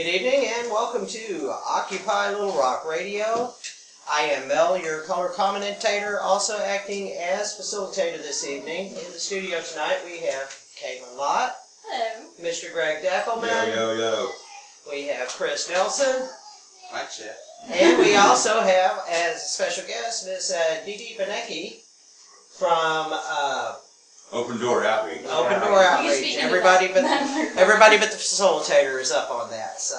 Good evening and welcome to Occupy Little Rock Radio. I am Mel, your color commentator, also acting as facilitator this evening. In the studio tonight we have Wood-Lott. Hello. Mr. Greg Deckelman. Yo. We have Chris Nelson. Hi, Chef. And we also have, as a special guest, Miss Dee Benecki from Open Door Outreach. Open Door Outreach. Everybody but the facilitator is up on that. So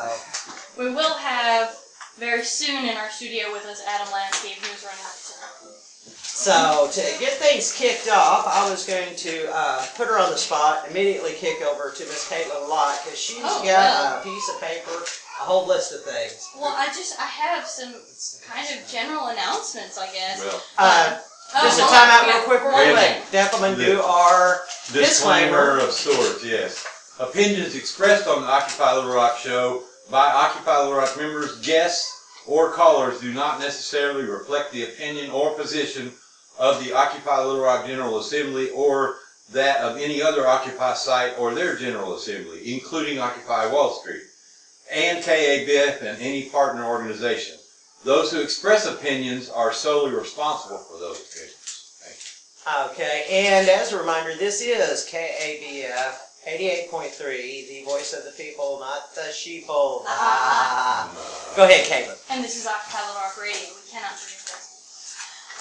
we will have very soon in our studio with us Adam Landscape, who's running the center. So to get things kicked off, I was going to put her on the spot, immediately kick over to Miss Wood-Lott because she's got a piece of paper, a whole list of things. Well, I have some kind of general announcements, I guess. Just a time out real quick. We'll let Deckelman do our disclaimer of sorts, yes. Opinions expressed on the Occupy Little Rock show by Occupy Little Rock members, guests, or callers do not necessarily reflect the opinion or position of the Occupy Little Rock General Assembly or that of any other Occupy site or their General Assembly, including Occupy Wall Street, and KABF and any partner organization. Those who express opinions are solely responsible for those opinions. Thank you. Okay, and as a reminder, this is KABF 88.3, the voice of the people, not the sheeple. Go ahead, Caitlin. And this is Occupy Little Rock Radio. We cannot forget this.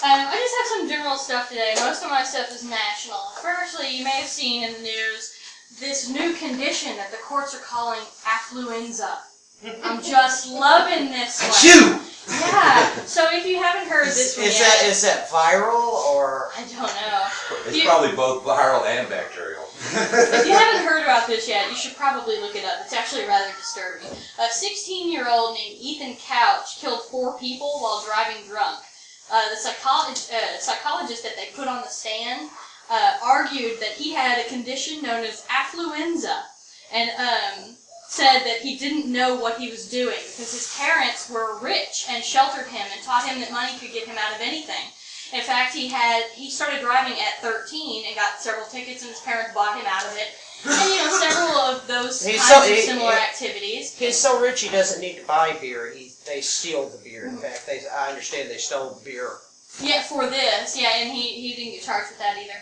I just have some general stuff today. Most of my stuff is national. Firstly, you may have seen in the news this new condition that the courts are calling affluenza. I'm just loving this one. Achoo! Yeah. So if you haven't heard this one yet, is that viral or? I don't know. It's probably both viral and bacterial. If you haven't heard about this yet, you should probably look it up. It's actually rather disturbing. A 16-year-old named Ethan Couch killed 4 people while driving drunk. The psychologist that they put on the stand argued that he had a condition known as affluenza, and said that he didn't know what he was doing because his parents were rich and sheltered him and taught him that money could get him out of anything. In fact, he started driving at 13 and got several tickets, and his parents bought him out of it. And several of those kinds of similar activities. He's so rich he doesn't need to buy beer. They steal the beer. In fact, I understand they stole the beer. Yeah, for this. Yeah, and he didn't get charged with that either.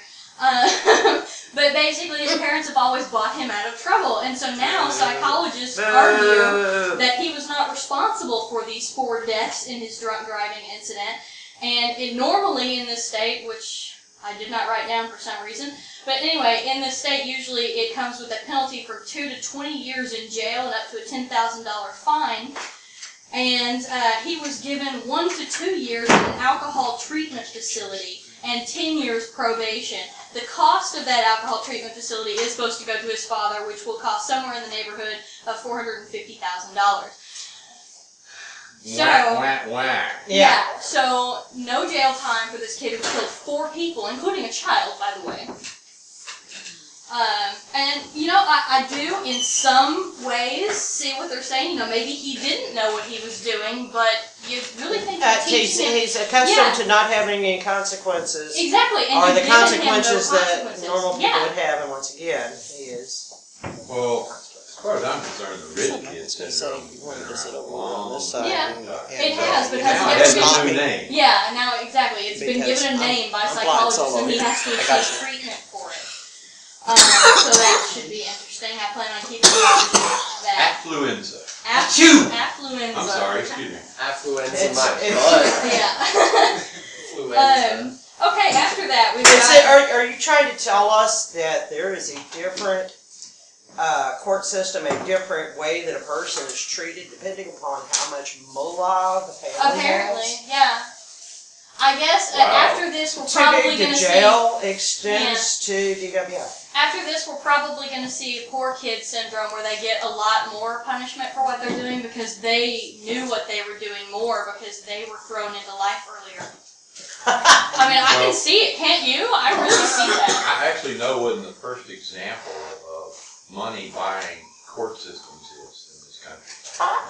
But basically, his parents have always bought him out of trouble, and so now psychologists argue that he was not responsible for these 4 deaths in his drunk driving incident. And normally in this state, which I did not write down for some reason, but anyway, in this state, usually it comes with a penalty from 2 to 20 years in jail and up to a $10,000 fine. And he was given 1 to 2 years in an alcohol treatment facility and 10 years probation. The cost of that alcohol treatment facility is supposed to go to his father, which will cost somewhere in the neighborhood of $450,000. So, yeah, so no jail time for this kid who killed 4 people, including a child, by the way. And, I do, in some ways, see what they're saying. Maybe he didn't know what he was doing, but you really think he's accustomed to not having any consequences. Exactly. And or the consequences that normal people would have, and once again, he is. Well, as far as I'm concerned, the rich kid syndrome has been around on this side. Yeah, it has, but now it has a new name. Yeah, now exactly. It's been given a name by psychologists, and he has to receive treatment for it. So that should be interesting. I plan on keeping that. Affluenza. Affluenza. I'm sorry, excuse me. Affluenza, my Yeah. Okay, after that, we've got... Are you trying to tell us that there is a different court system, a different way that a person is treated depending upon how much moolah the family Apparently, has? yeah. I guess after this we're probably going to see... jail extends to DWI. After this we're probably going to see poor kid syndrome where they get a lot more punishment for what they're doing because they knew what they were doing more because they were thrown into life earlier. I mean, I can see it, can't you? I really see that. I actually know what the first example of money buying court systems is in this country.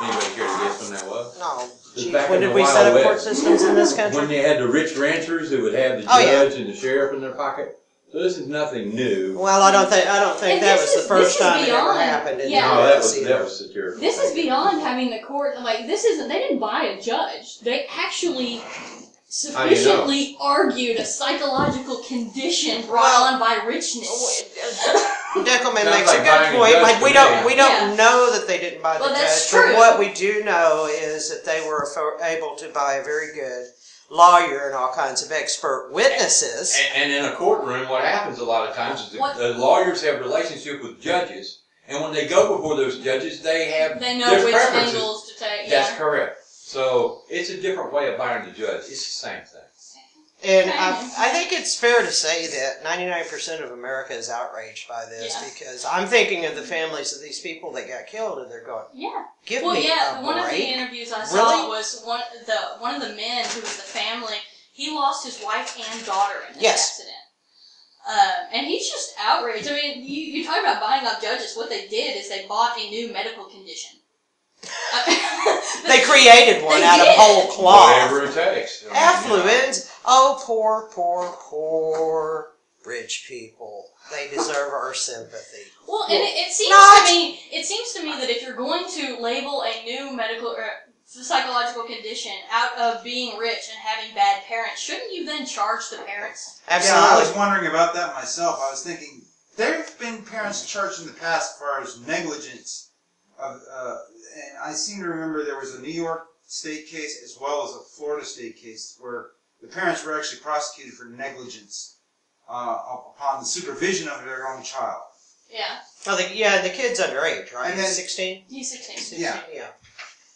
Anybody care to guess when that was? No. When did we set up court systems in this country? When they had the rich ranchers who would have the judge and the sheriff in their pocket. So this is nothing new. Well, I don't think And that this was the first is time it ever beyond- happened in yeah. the No, that US was either. satirical. This is beyond having the court, like, this isn't, they didn't buy a judge. They actually sufficiently argued a psychological condition brought on by richness. Deckelman Sounds makes like a buying good a point. judge Like to we me. don't Yeah. know that they didn't buy the Well, that's judge, true. but what we do know is that they were able to buy a very good lawyer and all kinds of expert witnesses. And in a courtroom, what happens a lot of times is What? the lawyers have relationship with judges, and when they go before those judges, they have They know their which preferences. angles to take. That's Yeah. correct. So it's a different way of buying the judge. It's the same thing. And Okay. I think it's fair to say that 99% of America is outraged by this Yeah. because I'm thinking of the families of these people that got killed and they're going, Yeah. give Well, me yeah. a One of the break. interviews I saw Really? was one of the men who was the family. He lost his wife and daughter in this Yes. accident. And he's just outraged. I mean, you talk about buying off judges. What they did is they bought a new medical condition. They created one They out of did. whole cloth. Whatever it takes. I mean, Affluent. Oh, poor, poor, poor rich people. They deserve our sympathy. Well, and it seems Not- to me, that if you're going to label a new medical or psychological condition out of being rich and having bad parents, shouldn't you then charge the parents? Absolutely. Yeah, I was wondering about that myself. I was thinking there have been parents charged in the past as far as negligence of, and I seem to remember there was a New York state case as well as a Florida state case where the parents were actually prosecuted for negligence upon the supervision of their own child. Yeah, Oh, the kid's underage, right? And then- 16? he's 16. 16, Yeah.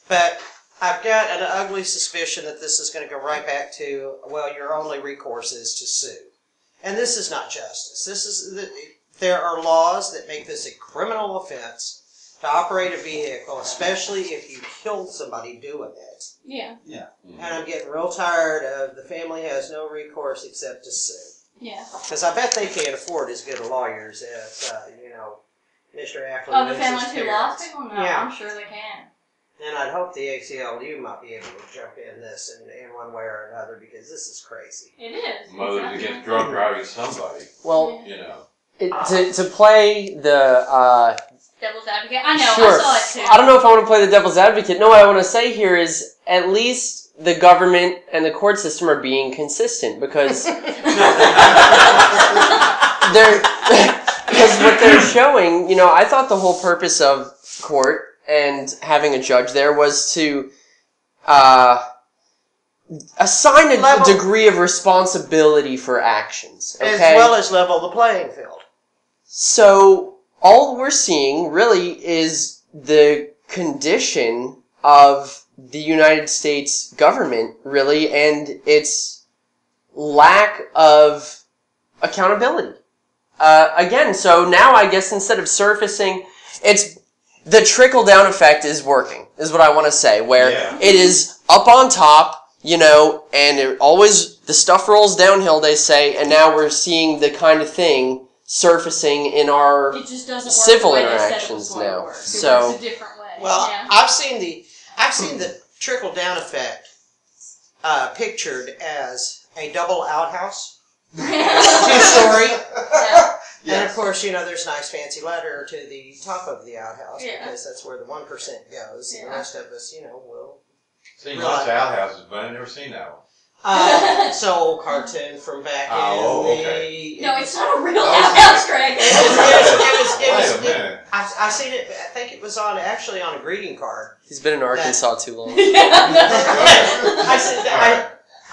But I've got an ugly suspicion that this is going to go right back to, well, your only recourse is to sue. And this is not justice. There are laws that make this a criminal offense to operate a vehicle, especially if you killed somebody doing it. Yeah, And I'm getting real tired of the family has no recourse except to sue. yeah. Because I bet they can't afford as good lawyers as, Mr. Affleck. Oh, the families who lost people? No, Yeah. I'm sure they can. And I'd hope the ACLU might be able to jump in this in one way or another because this is crazy. It is. Mothers Exactly. against drunk driving somebody, Well, you know. to play the Devil's advocate. I know. sure. I saw it too. I don't know if I want to play the devil's advocate. No, what I want to say here is at least the government and the court system are being consistent because because what they're showing, I thought the whole purpose of court and having a judge there was to assign a degree of responsibility for actions. Okay? As well as level the playing field. So all we're seeing really is the condition of the United States government, really, and its lack of accountability. Again, so now I guess instead of surfacing, it's the trickle-down effect is working, is what I want to say, where it is up on top, and the stuff rolls downhill, they say, and now we're seeing the kind of thing surfacing in our It just doesn't work civil the way they said it interactions was going to now. work. It So- works a different way. Well, yeah. I've seen the trickle down effect pictured as a double outhouse, 2-story, and of course there's nice fancy ladder to the top of the outhouse because that's where the 1% goes. And the rest of us, will. Seen lots of outhouses, but I've never seen that one. It's an old cartoon from back in No, it's not a real outhouse, Greg. it was Wait a minute. I seen it. I think it was actually on a greeting card. He's been in Arkansas too long.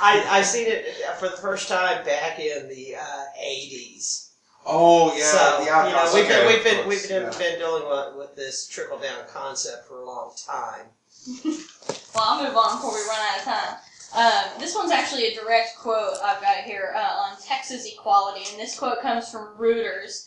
I seen it for the first time back in the 80s. Oh yeah, So the outhouse. we've Okay, been of course, been dealing with this trickle down concept for a long time. Well, I'll move on before we run out of time. This one's actually a direct quote I've got here on Texas equality, and this quote comes from Reuters.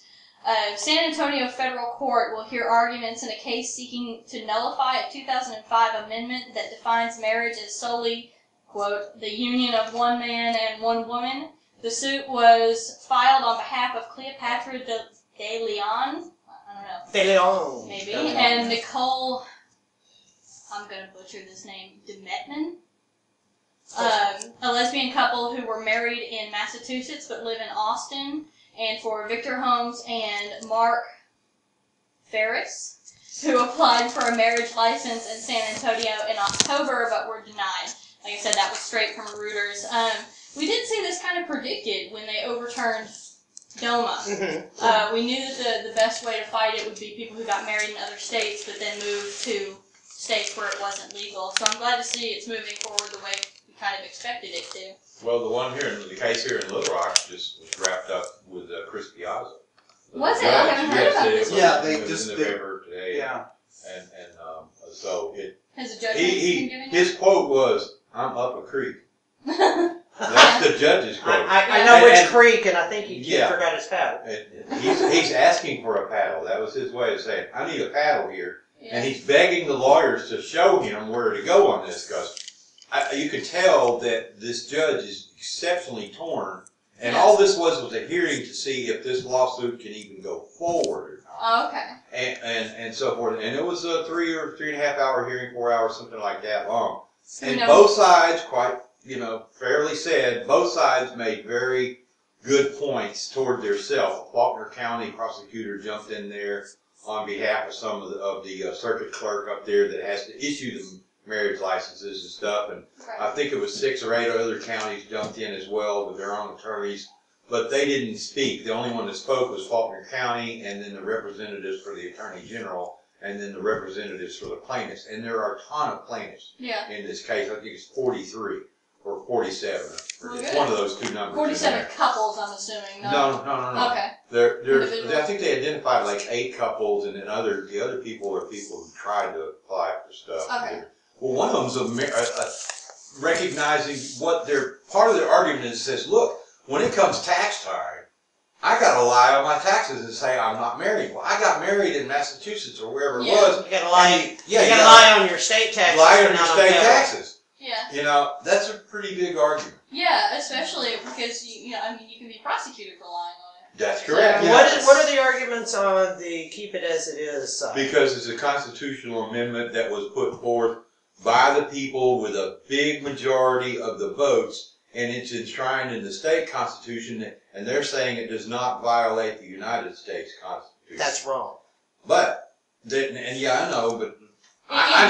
San Antonio federal court will hear arguments in a case seeking to nullify a 2005 amendment that defines marriage as solely, quote, the union of one man and one woman. The suit was filed on behalf of Cleopatra de Leon, I don't know, De Leon. maybe, and Nicole, I'm going to butcher this name, Demetman. A lesbian couple who were married in Massachusetts but live in Austin. and for Victor Holmes and Mark Ferris, who applied for a marriage license in San Antonio in October but were denied. Like I said, that was straight from Reuters. We did see this kind of predicted when they overturned DOMA. We knew that the best way to fight it would be people who got married in other states but then moved to states where it wasn't legal. So I'm glad to see it's moving forward the way we kind of expected it to. Well, the case here in Little Rock just was wrapped up with Chris Piazza. Was it? I haven't heard about this. Yeah, they it was just in the paper today. Yeah. And so it. Has a judgment been given? His quote was, "I'm up a creek." That's the judge's quote. I know which creek, and I think he forgot his paddle. He's asking for a paddle. That was his way of saying, "I need a paddle here." Yeah. And he's begging the lawyers to show him where to go on this, because you could tell that this judge is exceptionally torn. And all this was a hearing to see if this lawsuit can even go forward or not. Oh, okay. And so forth. And it was a 3 or 3.5 hour hearing, 4 hours, something like that long. And both sides, quite, fairly said, both sides made very good points toward their self. A Faulkner County prosecutor jumped in there on behalf of some of the circuit clerk up there that has to issue the marriage licenses and stuff. And I think it was 6 or 8 other counties jumped in as well with their own attorneys. But they didn't speak. The only one that spoke was Faulkner County, and then the representatives for the Attorney General, and then the representatives for the plaintiffs. And there are a ton of plaintiffs in this case. I think it's 43 or 47. It's one of those two numbers. 47 couples, I'm assuming. No. Okay. I think they identified like 8 couples, and then the other people are people who tried to apply for stuff. Okay. Well, one of them's recognizing what part of their argument is, says, look, when it comes tax time, I got to lie on my taxes and say I'm not married. Well, I got married in Massachusetts or wherever it was. You got to lie. You got to lie on your state taxes. Lie on your state taxes. Yeah. That's a pretty big argument. Yeah, especially because you can be prosecuted for lying on it. That's correct. So, what are the arguments on the keep it as it is side? Because it's a constitutional amendment that was put forth by the people with a big majority of the votes, and it's enshrined in the state constitution, and they're saying it does not violate the United States Constitution. That's wrong. But, I know, but I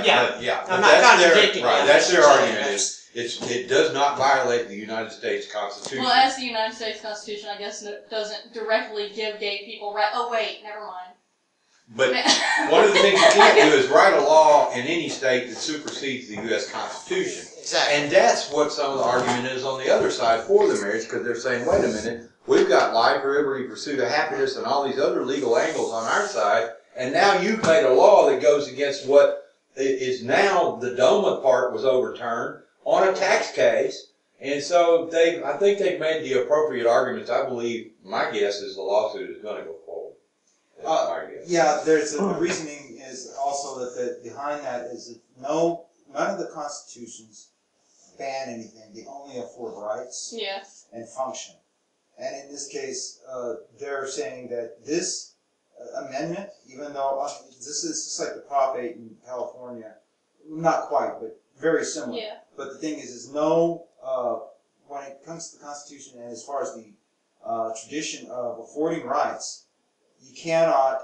know. I'm not contradicting. Right, that's their argument. It does not violate the United States Constitution. Well, as the United States Constitution, I guess, doesn't directly give gay people right. Oh wait, never mind. But one of the things you can't do is write a law in any state that supersedes the U.S. Constitution. Exactly. And that's what some of the argument is on the other side for the marriage, because they're saying, wait a minute, we've got life, liberty, pursuit of happiness, and all these other legal angles on our side, and now you've made a law that goes against what is now the DOMA part was overturned on a tax case. And so I think they've made the appropriate arguments. I believe, my guess is the lawsuit is going to go forward. There's the reasoning is also that behind that is that none of the constitutions ban anything. They only afford rights and function. And in this case, they're saying that this amendment, even though this is just like the Prop 8 in California, not quite, but very similar. Yeah. But the thing is when it comes to the Constitution and as far as the tradition of affording rights, you cannot.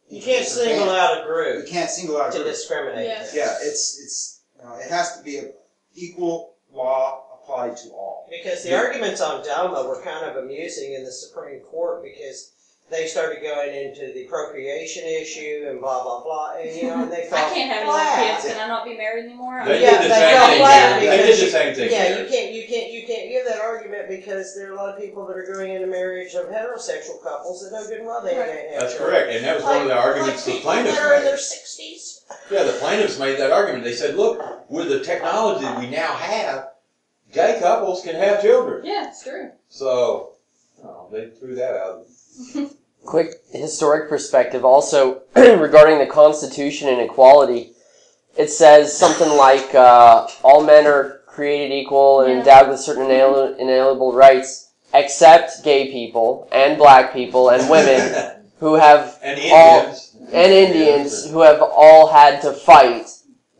You can't single out a group. You can't single out a group to discriminate. Yeah, it's it has to be an equal law applied to all. Because the arguments on DOMA were kind of amusing in the Supreme Court because they started going into the procreation issue and blah blah blah, and they felt I can't have any more kids. Can I not be married anymore? They did the same thing. Yeah, you can't give that argument because there are a lot of people that are going into marriage of heterosexual couples that know good and well they can't have. That's correct, and that was one of the arguments the plaintiffs that are in made. their 60s. Yeah, the plaintiffs made that argument. They said, look, with the technology we now have, gay couples can have children. Yeah, it's true. So, they threw that out. Quick historic perspective also regarding the Constitution and equality. It says something like all men are created equal and endowed with certain inalienable rights, except gay people and black people and women who have and Indians who have all had to fight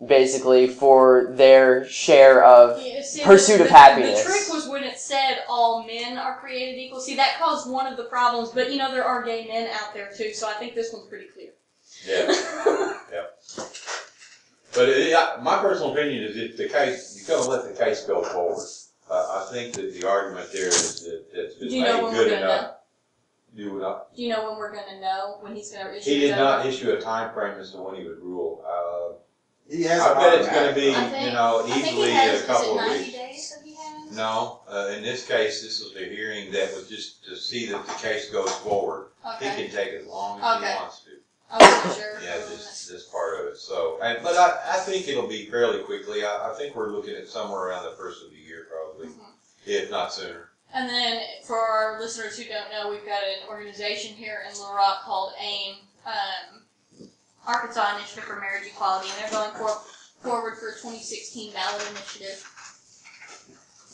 basically, for their share of Yeah, see, pursuit of happiness. The trick was when it said all men are created equal. See, that caused one of the problems, but there are gay men out there too, so I think this one's pretty clear. Yeah. Yeah. But my personal opinion is if the case, you gotta let the case go forward. I think that the argument there is that it's been made good enough. Do you know when we're going to know when he's going to issue? He did not issue a time frame as to when he would rule. He has I bet it's going to be, easily a couple of weeks. 90 days that he has? No, in this case, this was a hearing that was just to see that the case goes forward. Okay. He can take as long as he wants to. Okay, sure. Yeah, just this part of it. So, but I think it'll be fairly quickly. I think we're looking at somewhere around the first of the year, probably, if not sooner. And then, for our listeners who don't know, we've got an organization here in Little Rock called AIM, Arkansas Initiative for Marriage Equality, and they're going forward for a 2016 ballot initiative.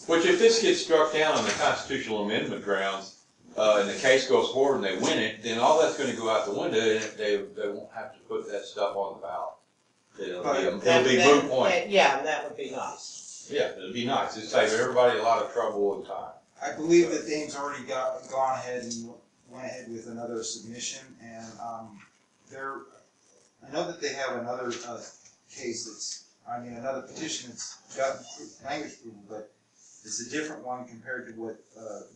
Which, if this gets struck down on the constitutional amendment grounds, and the case goes forward and they win it, then all that's going to go out the window, and they won't have to put that stuff on the ballot. It'll be moot point. Yeah, and that would be nice. Yeah, it'll be nice. It'd save everybody a lot of trouble and time. I believe that Dame's already gone ahead and went ahead with another submission, and I know that they have another case another petition that's got language approval, but it's a different one compared to what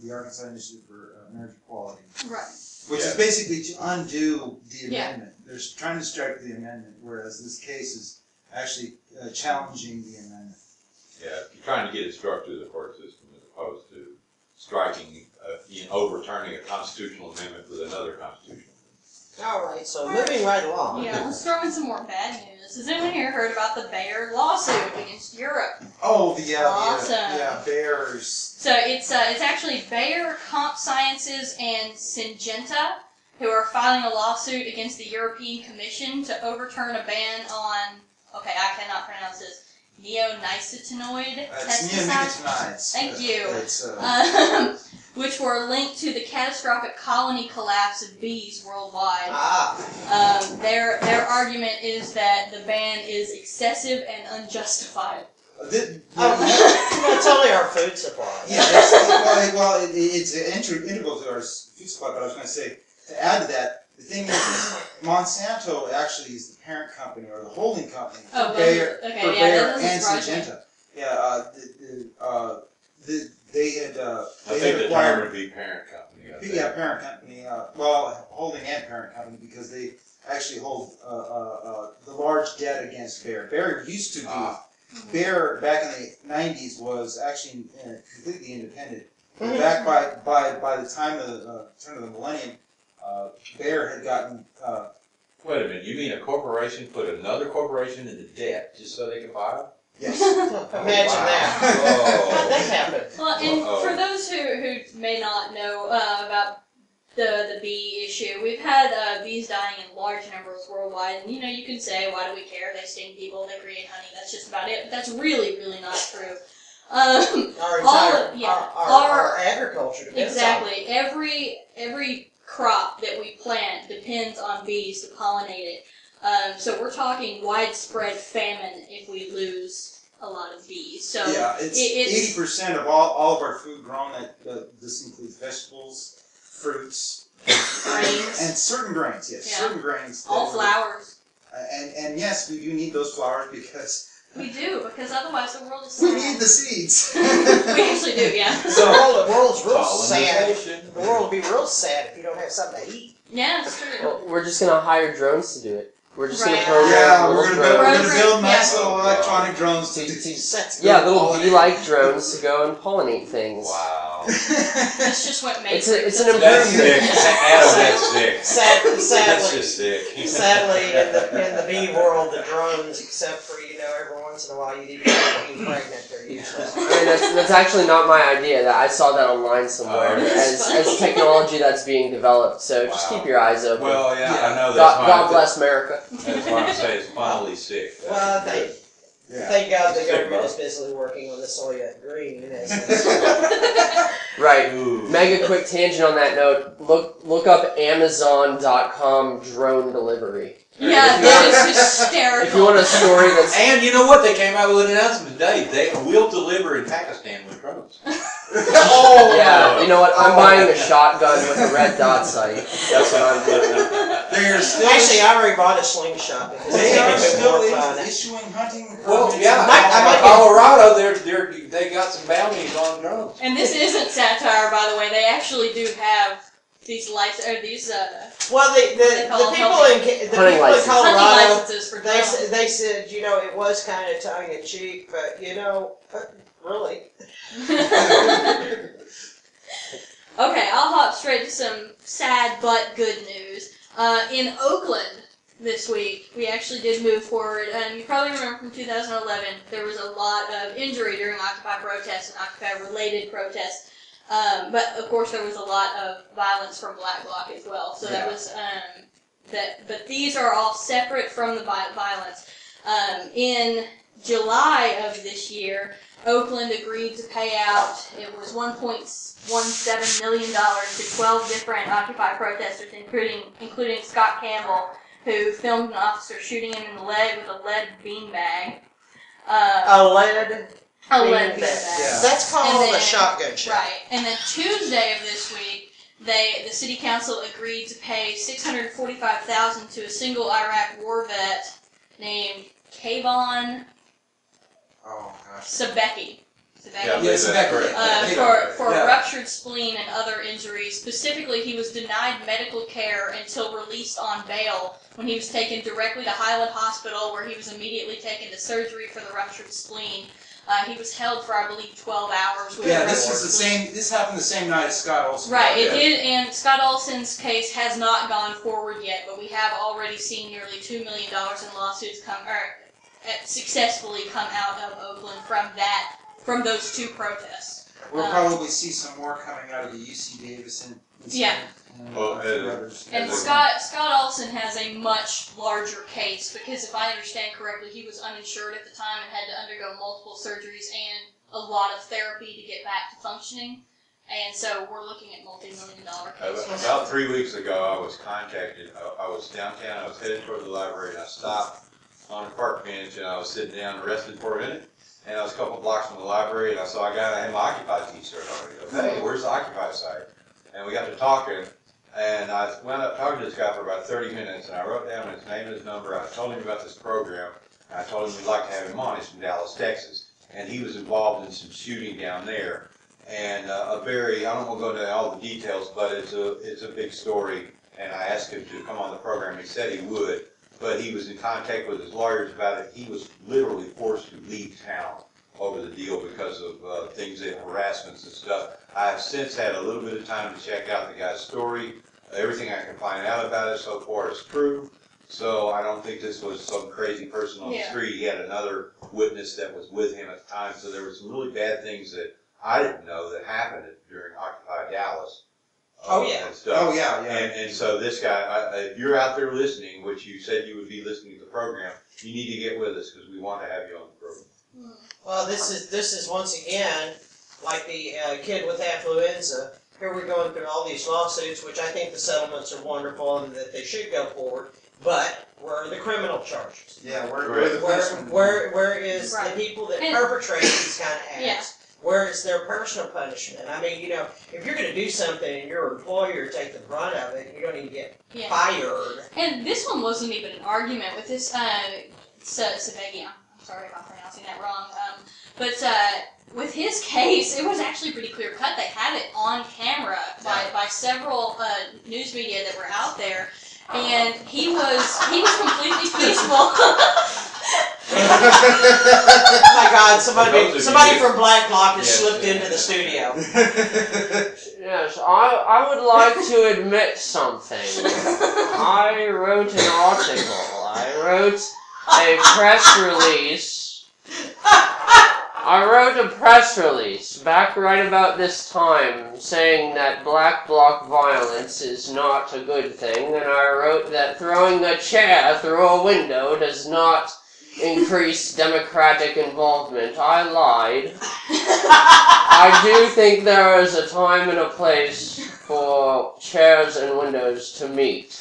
the Arkansas Initiative for Marriage Equality. Right. Which is basically to undo the amendment. Yeah. They're trying to strike the amendment, whereas this case is actually challenging the amendment. Yeah, you're trying to get it struck through the court system as opposed to striking, overturning a constitutional amendment with another constitutional amendment. All right, so moving right along. Yeah, let's throw in some more bad news. Has anyone here heard about the Bayer lawsuit against Europe? Oh, Awesome. Bayer's. So it's actually Bayer, Comp Sciences, and Syngenta who are filing a lawsuit against the European Commission to overturn a ban on, I cannot pronounce this, neonicotinoid pesticides. Thank you. Which were linked to the catastrophic colony collapse of bees worldwide. Their argument is that the ban is excessive and unjustified. That's only our food supply. Yeah, it's integral to our food supply, but I was going to say, to add to that, the thing is Monsanto actually is the parent company or the holding company for Bayer and Syngenta. Yeah, they had the term would be parent company. Parent company. Holding and parent company because they actually hold the large debt against Bayer. Bayer used to be. Bayer back in the 90s was actually completely independent. Back by the time of the turn of the millennium, Bayer had gotten. Wait a minute, you mean a corporation put another corporation into debt just so they can buy it? Yes. Imagine that. How'd that happen? Well, and for those who may not know about the bee issue, we've had bees dying in large numbers worldwide, and you can say, why do we care? They sting people, they create honey, that's just about it. But that's really, really not true. Our agriculture depends on it. Every crop that we plant depends on bees to pollinate it. So we're talking widespread famine if we lose a lot of bees. So yeah, it's 80% of all of our food grown. This includes vegetables, fruits, grains, and certain grains. Yes, certain grains. All flowers. And yes, we do need those flowers because. We do, because otherwise the world is sad. We need the seeds. We actually do, yeah. So the world's real sad. The world would be real sad if you don't have something to eat. Yeah, it's true. Well, we're just going to hire drones to do it. We're just going to we're going to build nice little electronic drones to little bee-like drones to go and pollinate things. Wow. That's just what makes it's an improvement. That's sick. That's just sick. Sadly, in the bee world, the drones, except for every once in a while you need to get pregnant, they're useless. I mean, that's actually not my idea. I saw that online somewhere as technology that's being developed. So just keep your eyes open. Well, yeah, I know God bless America. That's why I say it's funnily sick. Well, thank God the government is busily working on the soya green. Right. Ooh. Mega quick tangent on that note. Look up Amazon.com drone delivery. Yeah, that is hysterical. if you want a story that's And you know what? They came out with an announcement today. They will deliver in Pakistan with drones. Oh yeah, you know what? I'm buying a shotgun with a red dot sight. That's what I'm doing. They are still Actually, I already bought a slingshot because they are it's still more fun. issuing hunting permits. Well, yeah. I might get- Colorado, they got some bounties on drones. And this isn't satire, by the way. They actually do have these Well, the people Hunting in license. hunting Colorado, licenses for drones. they said, you know, it was kind of tongue in cheek, but you know, really. Okay, I'll hop straight to some sad but good news. In Oakland this week, we actually did move forward. You probably remember from 2011, there was a lot of injury during Occupy protests and Occupy-related protests. But of course, there was a lot of violence from Black Bloc as well. So that was But these are all separate from the violence. In July of this year, Oakland agreed to pay out, it was $1.17 million to 12 different Occupy protesters, including Scott Campbell, who filmed an officer shooting him in the leg with a lead beanbag. A lead beanbag. Yeah. That's called And a then- shotgun shell. Right. And then Tuesday of this week, the city council agreed to pay $645,000 to a single Iraq war vet named Kayvon Oh gosh. Sabeki. Yeah, Yes, that's correct. For Yeah. ruptured spleen and other injuries. Specifically, he was denied medical care until released on bail when he was taken directly to Highland Hospital, where he was immediately taken to surgery for the ruptured spleen. He was held for, I believe, 12 hours. With Yeah, a this ruptured is the spleen. same. This happened the same night as Scott Olson. Right, it Yeah. did, and Scott Olson's case has not gone forward yet, but we have already seen nearly $2 million in lawsuits successfully come out of Oakland from those two protests. We'll probably see some more coming out of the UC Davis incident. Yeah. And Well, a few others. And Scott Olson has a much larger case because, if I understand correctly, he was uninsured at the time and had to undergo multiple surgeries and a lot of therapy to get back to functioning. And so we're looking at multi-million-dollar cases. About 3 weeks ago, I was contacted. I was downtown. I was headed toward the library, and I stopped on a park bench, and I was sitting down and resting for a minute. And I was a couple blocks from the library, and I saw a guy that had my Occupy t-shirt on. He goes, "Hey, where's the Occupy site?" And we got to talking, and I wound up talking to this guy for about 30 minutes, and I wrote down his name and his number. I told him about this program, and I told him we'd like to have him on. He's from Dallas, Texas, and he was involved in some shooting down there. And I don't want to go into all the details, but it's a big story, and I asked him to come on the program. He said he would. But he was in contact with his lawyers about it. He was literally forced to leave town over the deal because of things like harassments and stuff. I have since had a little bit of time to check out the guy's story. Everything I can find out about it so far is true. So I don't think this was some crazy person on the street. He had another witness that was with him at the time. So there were some really bad things that I didn't know that happened during Occupy Dallas. Oh, yeah. And stuff. Oh yeah, yeah. And so this guy, if you're out there listening, which you said you would be listening to the program, you need to get with us because we want to have you on the program. Well, this is once again like the kid with affluenza. Here we're going through all these lawsuits, which I think the settlements are wonderful and that they should go forward. But where are the criminal charges? Yeah, we're the Where person. where is Right. the people that And- perpetrate these kind of acts? Yeah. Where is their personal punishment? I mean, you know, if you're going to do something and your employer take the brunt of it, you're going to get fired. And this one wasn't even an argument with this Sabegi. I'm sorry if I'm pronouncing that wrong. But with his case, it was actually pretty clear cut. They had it on camera by several news media that were out there, and he was completely peaceful. Oh my God! Somebody from Black Bloc has Yes, slipped yeah, into the studio. Yes, I would like to admit something. I wrote an article. I wrote a press release. I wrote a press release back right about this time saying that Black Bloc violence is not a good thing, and I wrote that throwing a chair through a window does not increase democratic involvement. I lied. I do think there is a time and a place for chairs and windows to meet.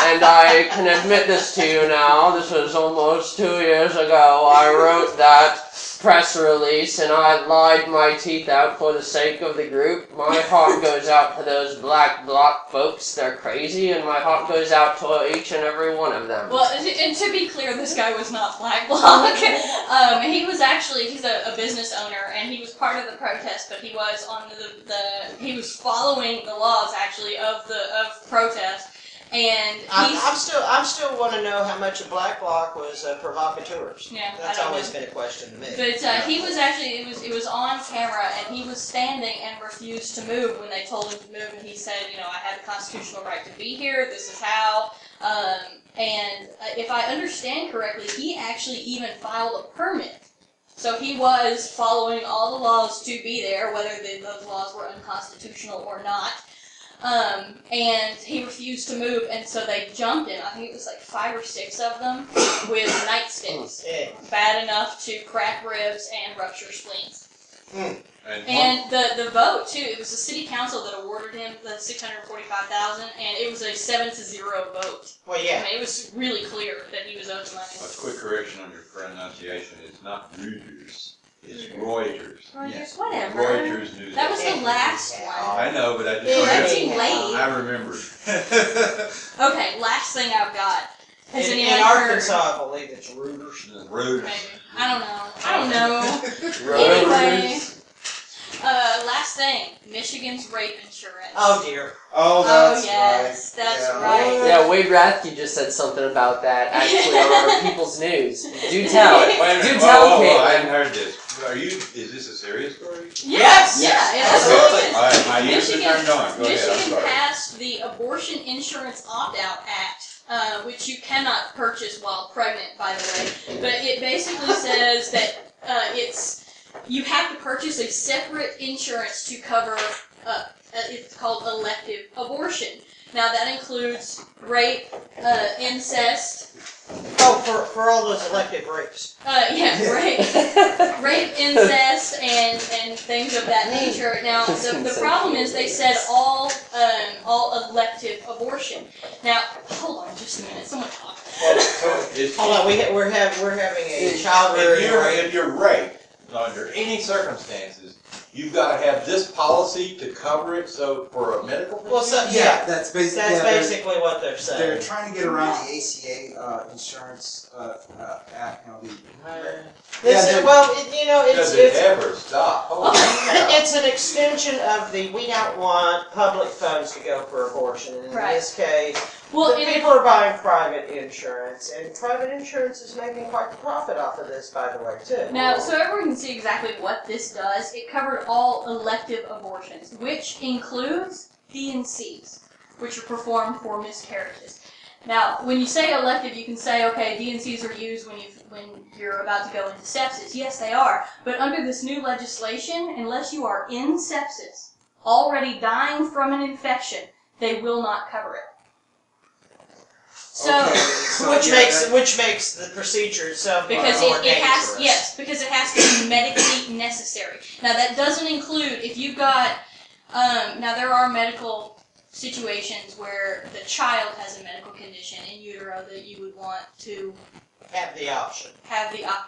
And I can admit this to you now. This was almost 2 years ago. I wrote that press release and I lied my teeth out for the sake of the group. My heart goes out to those black bloc folks. They're crazy, and my heart goes out to each and every one of them. Well, and to be clear, this guy was not black bloc. He was actually, he's a business owner, and he was part of the protest, but he was on he was following the laws actually of protest. And I'm still want to know how much a black bloc was provocateurs. Yeah, that's always been a question to me. But he was actually it was on camera, and he was standing and refused to move when they told him to move, and he said, I have the constitutional right to be here. This is how. And if I understand correctly, he actually even filed a permit. So he was following all the laws to be there, whether those laws were unconstitutional or not. And he refused to move, and so they jumped him. I think it was like 5 or 6 of them with nightsticks, bad enough to crack ribs and rupture spleens. And the vote too. It was the city council that awarded him the $645,000, and it was a 7-0 vote. Well, yeah, I mean, it was really clear that he was owed the money. A quick correction on your pronunciation. It's not Reuters. It's Reuters. Yes. Whatever. Reuters news. That was the last one. I know, but I just That's too late. I remembered. Okay, last thing I've got. Has anyone in heard? Arkansas, I believe it's Reuters. Reuters. Maybe. I don't know. Anyway, last thing. Michigan's rape insurance. Oh dear. Oh, that's yes, right. that's Yeah. right. Yeah, Wade Rathke just said something about that actually on our People's News. Do tell. Wait a minute. Do Whoa, tell, whoa, whoa, I Caitlin. hadn't heard this. Is this a serious story? Yes. Yeah, it absolutely is. All right, my ears are Michigan, turned on. Go ahead. I'm Michigan sorry. passed the Abortion Insurance Opt-out Act, which you cannot purchase while pregnant, by the way. But it basically says that you have to purchase a separate insurance to cover. It's called elective abortion. Now that includes rape, incest. Oh, for all those elective rapes. Rape, incest, and things of that nature. Now, the problem is they said all elective abortion. Now, hold on just a minute. Someone talk. Hold on, we're having a child rearing rate. If you're raped, under any circumstances, you've got to have this policy to cover it. So for a medical procedure. Well, so, Yeah, that's basically. That's basically what they're saying. They're trying to get around the ACA insurance act. Does it ever stop? Holy cow. It's an extension of the we don't want public funds to go for abortion. And in this case, people are buying private insurance, and private insurance is making quite the profit off of this, by the way, too. Now, so everyone can see exactly what this does. It covered all elective abortions, which includes D&Cs, which are performed for miscarriages. Now, when you say elective, you can say, okay, D&Cs are used when you're about to go into sepsis. Yes, they are. But under this new legislation, unless you are in sepsis, already dying from an infection, they will not cover it. So, which makes the procedure itself because more it has dangerous. because it has to be medically necessary. Now that doesn't include if you've got now there are medical situations where the child has a medical condition in utero that you would want to have the option.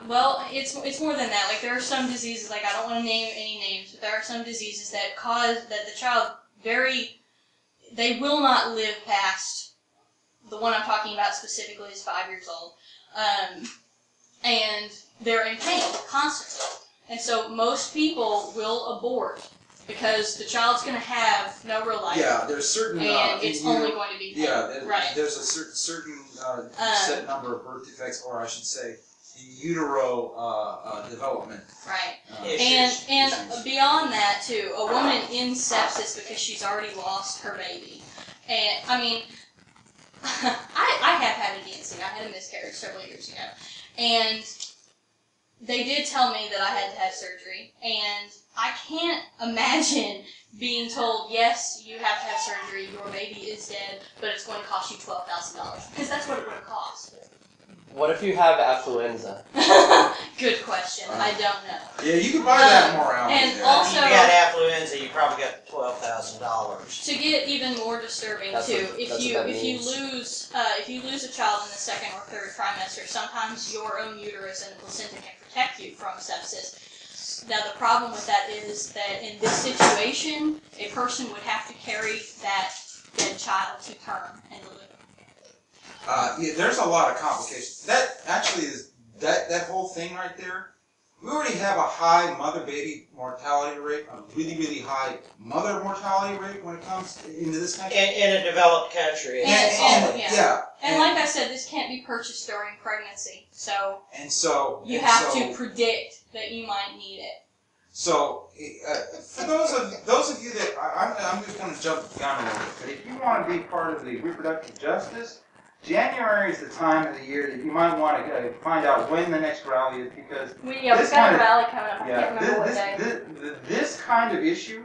Well, it's more than that. Like there are some diseases, like I don't want to name any names, but there are some diseases that cause that the child they will not live past. The one I'm talking about specifically is 5 years old, and they're in pain constantly, and so most people will abort because the child's going to have no real life. Yeah, there's certain. And it's only going to be pain. Yeah, right. There's a certain set number of birth defects, or I should say, utero development. Right. Issues. And beyond that too, a woman in sepsis because she's already lost her baby, and I mean. I have had a D&C. I had a miscarriage several years ago. And they did tell me that I had to have surgery. And I can't imagine being told, yes, you have to have surgery, your baby is dead, but it's going to cost you $12,000. Because that's what it would have cost. What if you have affluenza? Good question. I don't know. Yeah, you can buy that more out and there. also- If you got affluenza, you probably got $12,000. To get even more disturbing too, if you lose a child in the second or third trimester, sometimes your own uterus and the placenta can protect you from sepsis. Now the problem with that is that in this situation, a person would have to carry that dead child to term and live. Yeah, there's a lot of complications. That actually is that whole thing right there. We already have a high mother-baby mortality rate, a really, really high mother mortality rate when it comes into this country. In a developed country. And like I said, this can't be purchased during pregnancy, so you have to predict that you might need it. So, for those of you that I'm just going to jump the gun a little bit, but if you want to be part of the reproductive justice, January is the time of the year that you might want to find out when the next rally is, because we've got a rally coming up. I can't remember what day. This kind of issue,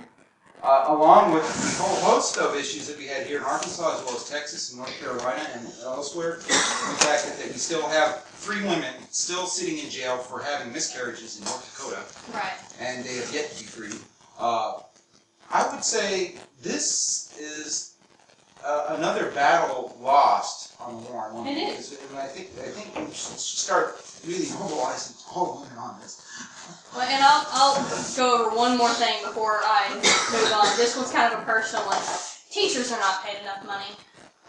along with the whole host of issues that we had here in Arkansas, as well as Texas and North Carolina and elsewhere, the fact that we still have 3 women still sitting in jail for having miscarriages in North Dakota, right? And they have yet to be freed. I would say this is another battle lost on the war. It is. And I think we should start really mobilizing all women on this. Well, and I'll go over one more thing before I move on. This one's kind of a personal one. Teachers are not paid enough money.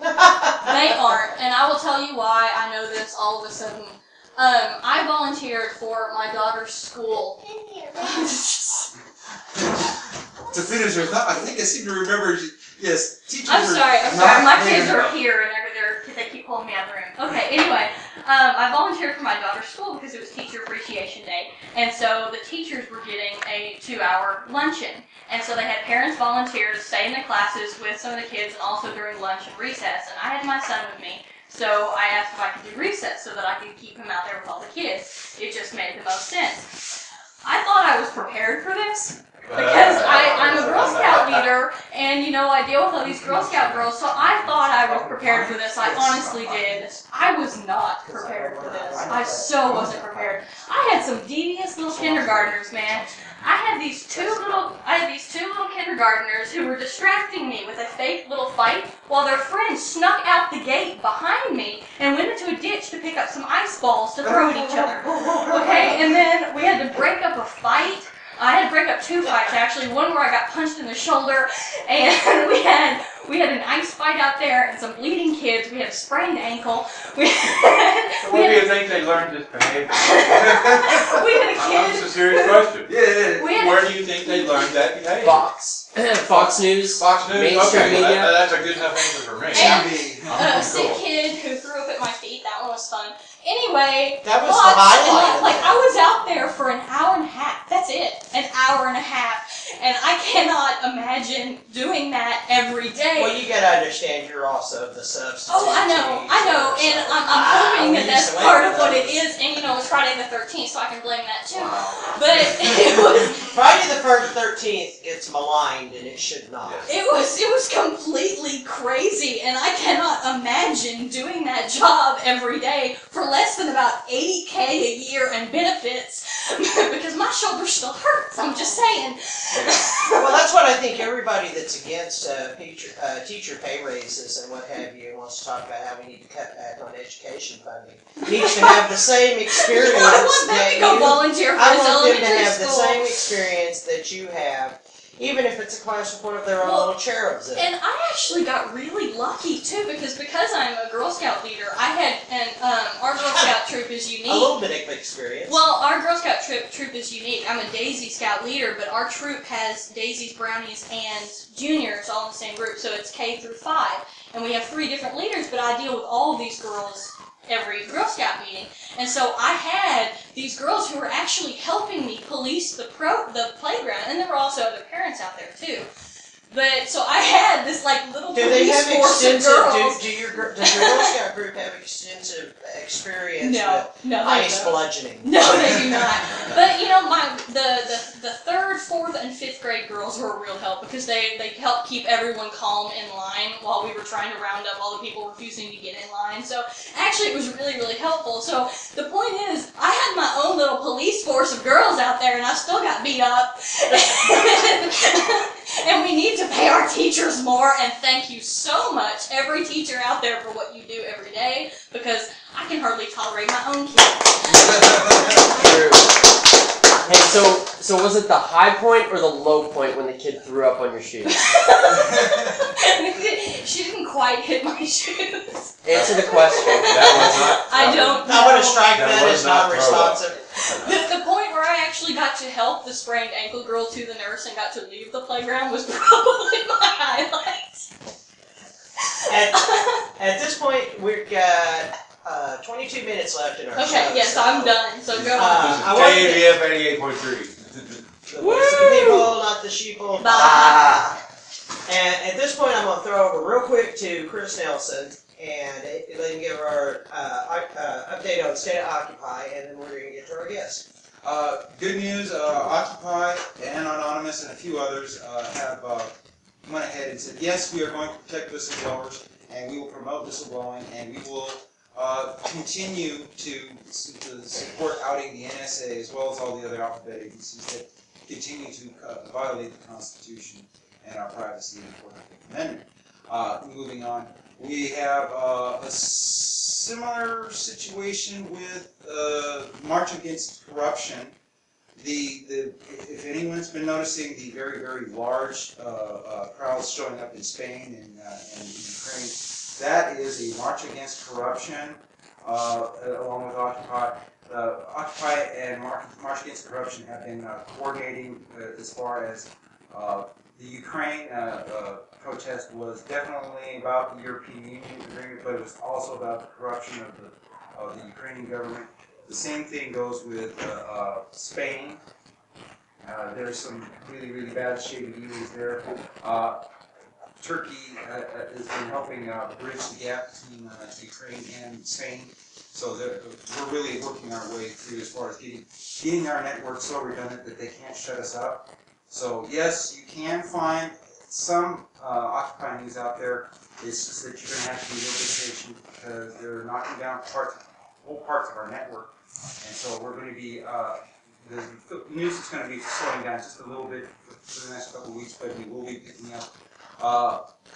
They aren't, and I will tell you why I know this all of a sudden. I volunteered for my daughter's school. To finish her thought, I think I seem to remember. Yes, teachers. I'm sorry. My kids are here, and they keep pulling me out of the room. Okay. Anyway, I volunteered for my daughter's school because it was Teacher Appreciation Day, and so the teachers were getting a 2-hour luncheon, and so they had parents volunteer to stay in the classes with some of the kids, and also during lunch and recess. And I had my son with me, so I asked if I could do recess so that I could keep him out there with all the kids. It just made the most sense. I thought I was prepared for this. Because I'm a Girl Scout leader, and I deal with all these Girl Scout girls, so I thought I was prepared for this. I honestly did. I was not prepared for this. I so wasn't prepared. I had some devious little kindergartners, man. I had these two little kindergartners who were distracting me with a fake little fight while their friends snuck out the gate behind me and went into a ditch to pick up some ice balls to throw at each other. Okay, and then we had to break up a fight. I had to break up 2 fights, actually. One where I got punched in the shoulder, and we had an ice fight out there, and some bleeding kids. We had a sprained ankle. What do you think they learned this behavior? We had a kid. That's a serious question. Yeah. Where do you think they learned that behavior? Fox News. Fox News. Mainstream Okay, media. that's a good enough answer for me. And a sick kid who threw up at my feet. That one was fun. Anyway, that was the highlight. I was out there for an hour and a half. That's it. An hour and a half. And I cannot imagine doing that every day. Well, you gotta understand you're also the substitute. Oh, I know. And I'm hoping that that's part of what it is. And it's Friday the 13th, so I can blame that too. Wow. But it was Friday the 13th gets maligned, and it should not. It was completely crazy, and I cannot imagine doing that job every day for less than about $80K a year and benefits because my shoulder still hurts. I'm just saying. Well, that's what I think everybody that's against teacher pay raises and what have you wants to talk about how we need to cut back on education funding needs to have the same experience. I want them to go volunteer for this elementary school. I want them to have the same experience that you have, even if it's a class report of their own little cherubs. And I actually got really lucky too because I'm a Girl Scout leader. I had our Girl Scout troop is unique. A little bit of experience. Well, our Girl Scout troop is unique. I'm a Daisy Scout leader, but our troop has daisies, brownies, and juniors all in the same group, so it's K through 5. And we have 3 different leaders, but I deal with all of these girls every Girl Scout meeting. And so I had these girls who were actually helping me police the playground, and there were also other parents out there too. But so I had this like little Do they police have force of extensive? girls. Does your Girl Scout group have extensive experience with ice bludgeoning? No, they do not. But you know, the third, fourth, and fifth grade girls were a real help because they helped keep everyone calm in line while we were trying to round up all the people refusing to get in line. So actually, it was really helpful. So the point is, I had my own little police force of girls out there, and I still got beat up. And we need to pay our teachers more, and thank you so much, every teacher out there, for what you do every day, because I can hardly tolerate my own kids. Hey, so was it the high point or the low point when the kid threw up on your shoes? She didn't quite hit my shoes. Answer the question. That was not. I don't know. I'm going to strike That that was as not non-responsive. The point where I actually got to help the sprained ankle girl to the nurse and got to leave the playground was probably my highlight. At this point, we've got 22 minutes left in our show. Okay, yes, so, I'm done. So go on. I wanted to- KABF 88.3. The voice of the people, not the sheeple. Bye. And at this point, I'm going to throw over real quick to Chris Nelson and let him give our update on State of Occupy, and then we're going to get to our guests. Good news, Occupy and Anonymous and a few others have went ahead and said, yes, we are going to protect whistleblowers, and we will promote whistleblowing, and we will continue to support outing the NSA as well as all the other alphabet agencies that continue to violate the Constitution and our privacy and the 14th Amendment. Moving on, we have a similar situation with March Against Corruption. If anyone's been noticing the very large crowds showing up in Spain and Ukraine, that is a March Against Corruption, along with Occupy. Occupy and March Against Corruption have been coordinating as far as the Ukraine protest was definitely about the European Union agreement, but it was also about the corruption of the Ukrainian government. The same thing goes with Spain. There's some really bad shady dealings there. Turkey has been helping bridge the gap between Ukraine and Spain. So we're really working our way through as far as getting our network so redundant that they can't shut us up. So yes, you can find some Occupy news out there. It's just that you're going to have to be a little bit patient because they're knocking down whole parts of our network. And so we're going to be, the news is going to be slowing down just a little bit for the next couple of weeks, but we will be picking up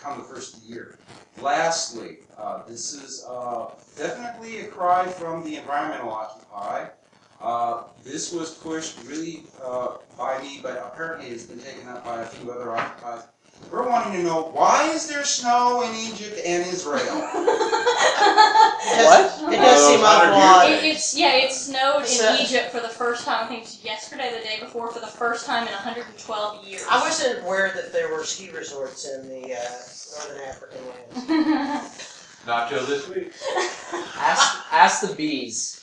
come the first of the year. Lastly, this is definitely a cry from the environmental Occupy. This was pushed really by me, but apparently it's been taken up by a few other Occupies. We're wanting to know, why is there snow in Egypt and Israel? What? It does seem awful odd. It snowed in Egypt for the first time, I think it was yesterday, the day before, for the first time in 112 years. I wasn't aware that there were ski resorts in the northern African lands. Not till this week. Ask the bees.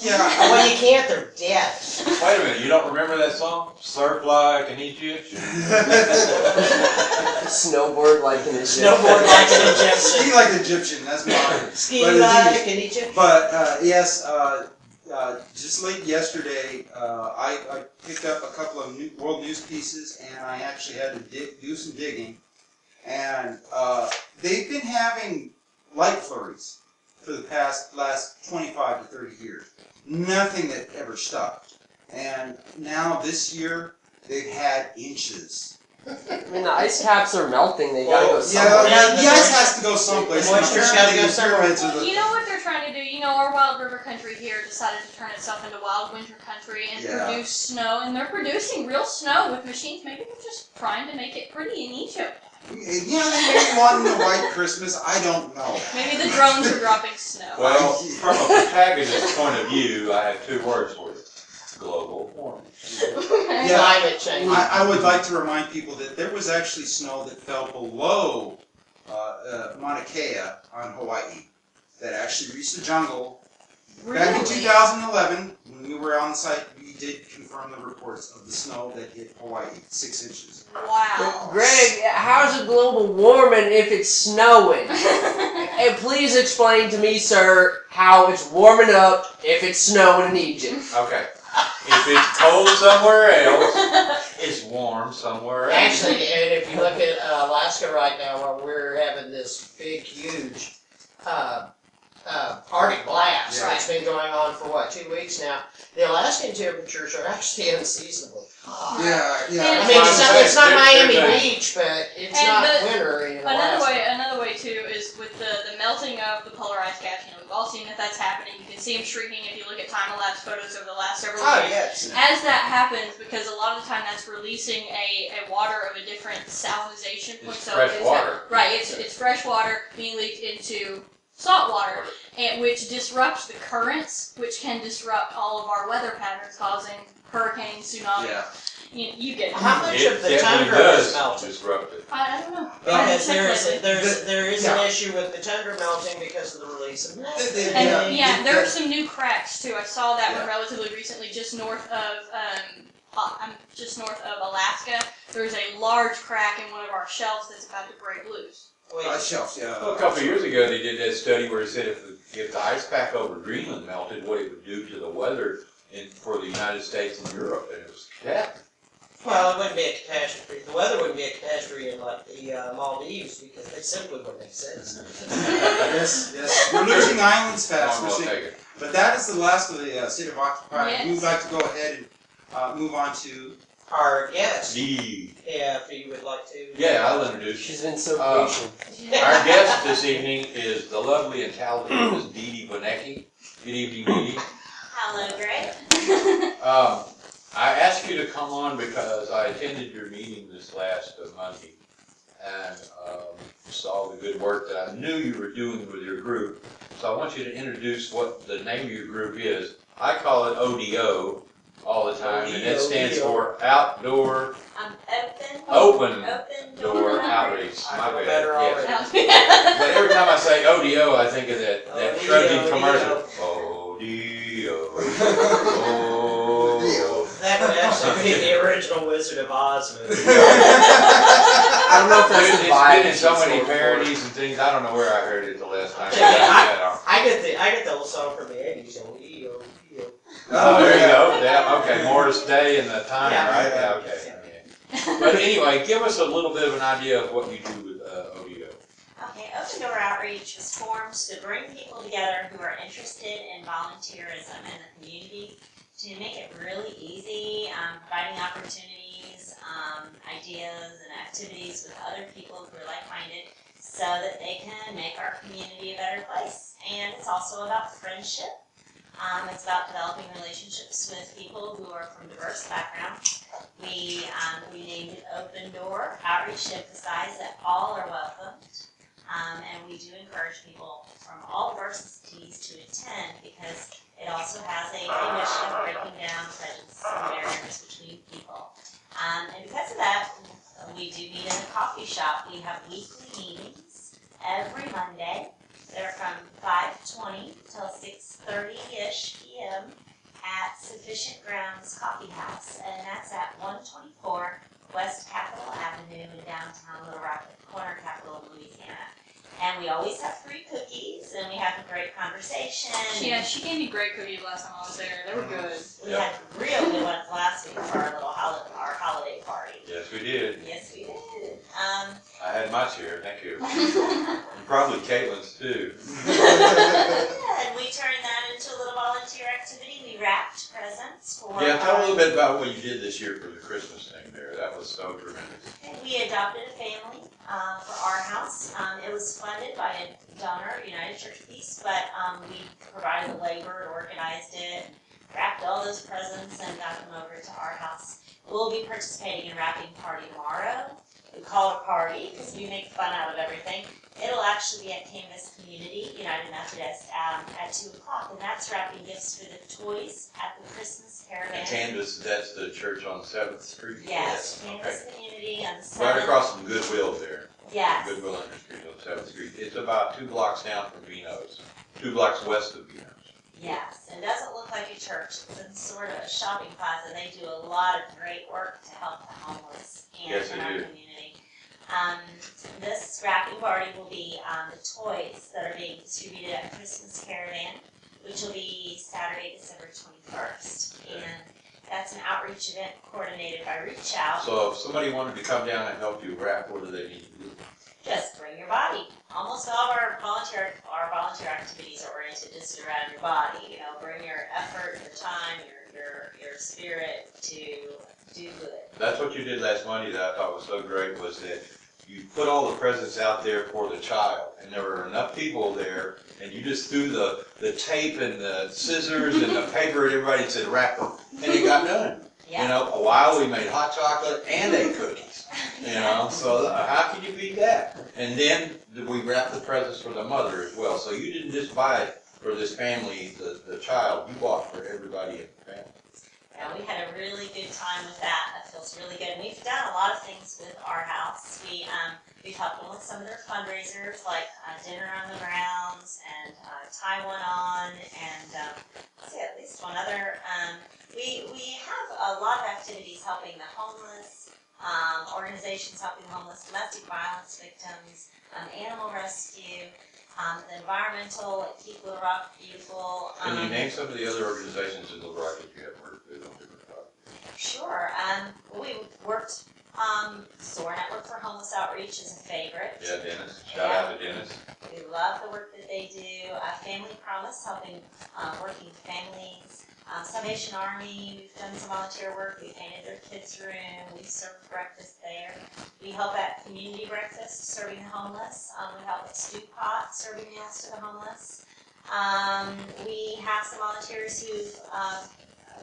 Yeah. Well, you can't, they're dead. Wait a minute, you don't remember that song? Surf like an Egyptian. Snowboard like an Egyptian. Snowboard like an Egyptian. Ski like an Egyptian, that's mine. Ski like an Egyptian. But yes, just late yesterday, I picked up a couple of world news pieces, and I actually had to do some digging. And they've been having light flurries for the last 25 to 30 years. Nothing that ever stopped. And now this year, they've had inches. I mean, the ice caps are melting. They gotta go somewhere. Yeah, the ice has to go someplace. The moisture's gotta go somewhere. Well, you know what they're trying to do? You know, our Wild River country here decided to turn itself into Wild Winter country and produce snow, and they're producing real snow with machines. Maybe they're just trying to make it pretty in Egypt. You know, they may want a white Christmas. I don't know. Maybe the drones are dropping snow. Well, from a protagonist point of view, I have two words for you. Global warming. Yeah, Climate change. I would like to remind people that there was actually snow that fell below Mauna Kea on Hawaii that actually reached the jungle, Back in 2011, when we were on site, we did confirm the reports of the snow that hit Hawaii, 6 inches. Wow. Greg, how's it global warming if it's snowing? And please explain to me, sir, how it's warming up if it's snowing in Egypt. Okay. If it's cold somewhere else, it's warm somewhere else. Actually, and if you look at Alaska right now, where we're having this big, huge Arctic blast that's been going on for what, 2 weeks now. The Alaskan temperatures are actually unseasonably hot. Yeah. I mean, it's not Miami They're- Beach, but it's And not the- winter in Alaska. Another way too is with the melting of the polar ice caps. You know, we've all seen that that's happening. You can see them shrinking if you look at time-lapse photos over the last several Oh, years. yes. As that happens, because a lot of the time that's releasing a water of a different salinization point. It's fresh water. Right, it's fresh water being leaked into salt water, and which disrupts the currents, which can disrupt all of our weather patterns, causing hurricanes, tsunamis. Yeah. You get it. How much It of the definitely tundra has does melted? disrupt it. I don't know. Because I haven't checked lately. there is an issue with the tundra melting because of the release of methane. And there are some new cracks too. I saw that one relatively recently, just north of Alaska. There's a large crack in one of our shelves that's about to break loose. Shelves, yeah. Well, a couple of years ago, they did that study where it said if the ice pack over Greenland melted, what it would do to the weather for the United States and Europe, and it was catastrophe. Well, it wouldn't be a catastrophe. The weather wouldn't be a catastrophe in like the Maldives because they simply wouldn't make sense. Yes. We're losing islands fast. Long well taken. But that is the last of the state of Occupy. Yes. We would like to go ahead and move on to Our guest, Dee. yeah, if you would like to. Yeah, I'll introduce you. She's been so patient. Our guest this evening is the lovely and talented Miss Dee Bonecki. Good evening, Dee. Hello, Greg. I asked you to come on because I attended your meeting this last Monday and saw the good work that I knew you were doing with your group. So I want you to introduce what the name of your group is. I call it ODO all the time, and that stands for Outdoor Open Door Outreach. I My feel bad. better Yes. already. But every time I say ODO, I think of that ODO, trudging ODO. commercial. ODO. That would actually be the original Wizard of Oz movie. I don't know if that's the vibe. It's been in so she's many going for. parodies and things. I don't know where I heard it the last time. I get the old song from the 80s. ODO. Oh, there you go. Yeah, okay, more to stay in the time, Yeah. right? Yeah, okay. Yeah. But anyway, give us a little bit of an idea of what you do with ODO. Okay, Open Door Outreach was formed to bring people together who are interested in volunteerism in the community, to make it really easy, providing opportunities, ideas, and activities with other people who are like-minded so that they can make our community a better place. And it's also about friendship. It's about developing relationships with people who are from diverse backgrounds. We named it Open Door Outreach to emphasize that all are welcomed. And we do encourage people from all diversities to attend because it also has a mission of breaking down prejudices and barriers between people. And because of that, we do meet in a coffee shop. We have weekly meetings every Monday. They're from 5:20 till 6:30-ish p.m. at Sufficient Grounds Coffee House, and that's at 124 West Capitol Avenue in downtown Little Rock, corner capital of Louisiana. And we always have free cookies, and we have a great conversation. Yeah, she gave me great cookies last time I was there. They were good. We had real good ones last week for our little holiday party. Yes, we did. Yes, we did. I had my share, thank you. And probably Caitlin's too. And we turned that into a little volunteer activity. We wrapped presents for. Yeah, tell a little bit about what you did this year for the Christmas thing there. That was so tremendous. We adopted a family for our house. It was funded by a donor, United Church of Peace, but we provided the labor, organized it, wrapped all those presents, and got them over to our house. We'll be participating in wrapping party tomorrow. We call it a party because we make fun out of everything. It'll actually be at Canvas Community United Methodist at 2 o'clock, and that's wrapping gifts for the toys at the Christmas Caravan. And Canvas, that's the church on 7th Street? Yes, Canvas Okay. Community on the 7th. Right across from Goodwill there. Yes. Goodwill Industries on 7th Street. It's about 2 blocks down from Vino's. 2 blocks west of Vino's. Yes, it doesn't look like a church. It's sort of a shopping plaza. They do a lot of great work to help the homeless and Yes, in they our do. community. This wrapping party will be the toys that are being distributed at Christmas Caravan, which will be Saturday, December 21st. And that's an outreach event coordinated by Reach Out. So if somebody wanted to come down and help you wrap, what do they need to do? Just bring your body. Almost all of our volunteer activities are oriented just around your body. You know, bring your effort, your time, your spirit to do good. That's what you did last Monday that I thought was so great, was that you put all the presents out there for the child, and there were enough people there, and you just threw the tape and the scissors and the paper at everybody and said, wrap them. And it got done. Yeah. You know, a while we made hot chocolate and ate cookies. You know, so how can you beat that? And then we wrapped the presents for the mother as well. So you didn't just buy it for this family, the child, you bought for everybody in the family. Yeah, we had a really good time with that. That feels really good. And we've done a lot of things with our house. We've helped them with some of their fundraisers, like dinner on the grounds and tie one on, and let's see, at least one other. We have a lot of activities helping the homeless, organizations helping the homeless, domestic violence victims, animal rescue, the environmental, Keep Little Rock Beautiful. Can you name some of the other organizations in Little Rock that you have worked with on different topics? Sure. We worked, SOAR Network for Homeless Outreach is a favorite. Yeah, Dennis. Shout out to Dennis. We love the work that they do. Family Promise, helping working families. Salvation Army, we've done some volunteer work. We painted their kids' room. We served breakfast there. We help at community breakfast, serving the homeless. We help at Stew Pot, serving meals to the homeless. We have some volunteers who,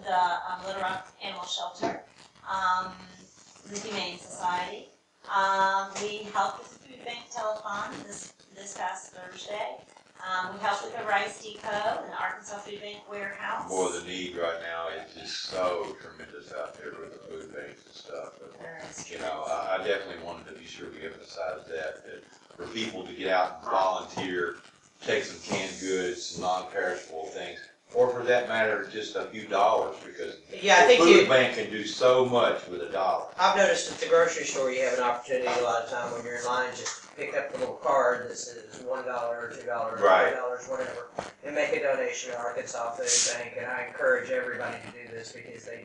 the Little Rock Animal Shelter, the Humane Society. We helped with the food bank telethon this past Thursday. We helped with the Rice Depot and the Arkansas Food Bank warehouse. Boy, the need right now is just so tremendous out there with the food banks and stuff. But, you know, I definitely wanted to be sure we emphasize that for people to get out and volunteer, take some canned goods, non-perishable things, or for that matter, just a few dollars, because Yeah, I think the food bank can do so much with $1. I've noticed at the grocery store you have an opportunity a lot of time when you're in line just to pick up the little card that says $1 or $2 or Right. $5, whatever, and make a donation to Arkansas Food Bank. And I encourage everybody to do this because there